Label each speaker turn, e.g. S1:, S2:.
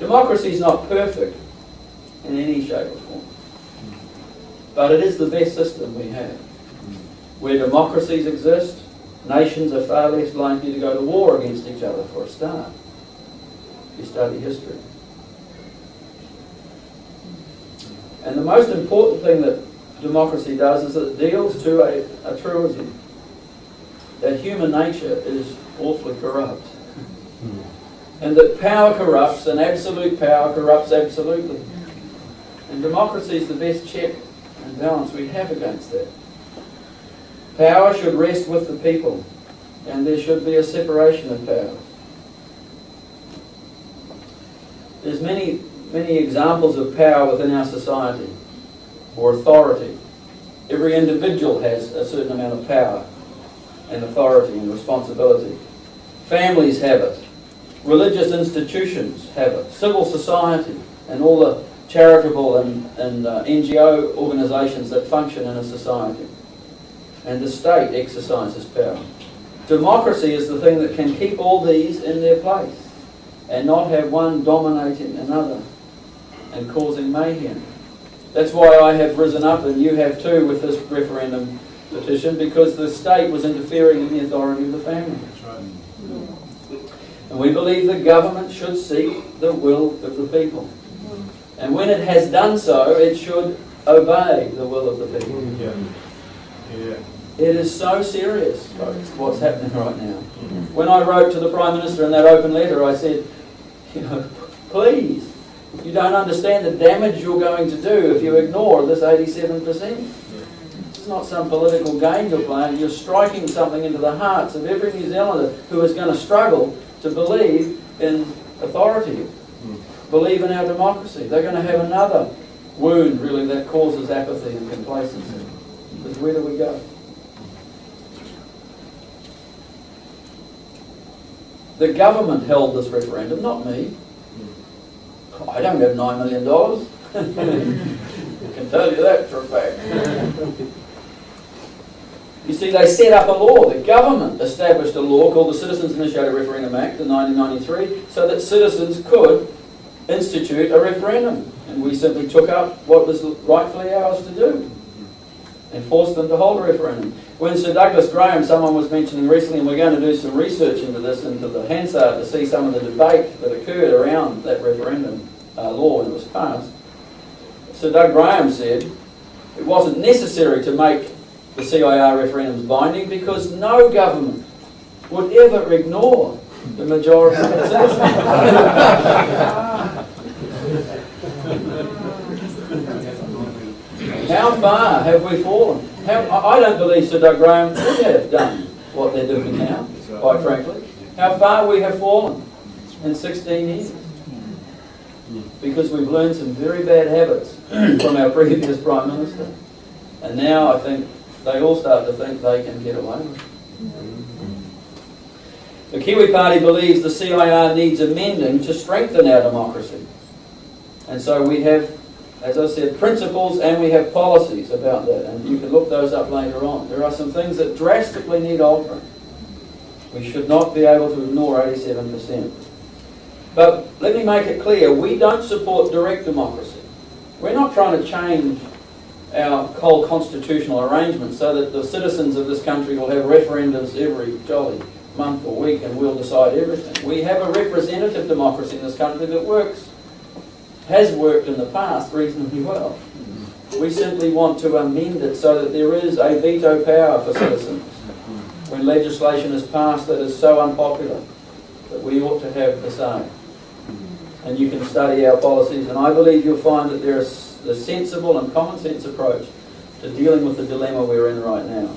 S1: Democracy is not perfect in any shape or form, but it is the best system we have. Where democracies exist, nations are far less likely to go to war against each other, for a start, if you study history. And the most important thing that democracy does is it deals to a truism, that human nature is awfully corrupt. And that power corrupts, and absolute power corrupts absolutely. And democracy is the best check and balance we have against that. Power should rest with the people, and there should be a separation of powers. There's many examples of power within our society, or authority. Every individual has a certain amount of power and authority and responsibility. Families have it. Religious institutions have it. Civil society and all the charitable and NGO organisations that function in a society. And the state exercises power. Democracy is the thing that can keep all these in their place and not have one dominating another and causing mayhem. That's why I have risen up, and you have too, with this referendum petition, because the state was interfering in the authority of the family.
S2: That's right.
S1: And we believe the government should seek the will of the people. And when it has done so, it should obey the will of the people.
S2: Yeah. Yeah.
S1: It is so serious, folks, what's happening right now. When I wrote to the Prime Minister in that open letter, I said, please, you don't understand the damage you're going to do if you ignore this 87%. It's not some political game you're playing. You're striking something into the hearts of every New Zealander who is going to struggle to believe in authority, believe in our democracy. They're going to have another wound, really, that causes apathy and complacency. Because where do we go? The government held this referendum, not me. I don't have $9 million. I can tell you that for a fact. You see, they set up a law. The government established a law called the Citizens Initiated Referendum Act in 1993 so that citizens could institute a referendum. And we simply took up what was rightfully ours to do and forced them to hold a referendum. When Sir Douglas Graham, someone was mentioning recently, and we're going to do some research into this, into the Hansard, to see some of the debate that occurred around that referendum law when it was passed, Sir Doug Graham said it wasn't necessary to make the CIR referendums binding because no government would ever ignore the majority of its citizens. How far have we fallen? I don't believe Sir Doug Graham would have done what they're doing now, quite frankly. How far we have fallen in 16 years. Because we've learned some very bad habits from our previous Prime Minister. And now I think they all start to think they can get away with it. The Kiwi Party believes the CIR needs amending to strengthen our democracy. And so we have, as I said, principles and we have policies about that. And you can look those up later on. There are some things that drastically need altering. We should not be able to ignore 87%. But let me make it clear, we don't support direct democracy. We're not trying to change our whole constitutional arrangement so that the citizens of this country will have referendums every jolly month or week and we'll decide everything. We have a representative democracy in this country that has worked in the past reasonably well. We simply want to amend it so that there is a veto power for citizens when legislation is passed that is so unpopular that we ought to have the say. And you can study our policies, and I believe you'll find that there is a sensible and common sense approach to dealing with the dilemma we're in right now.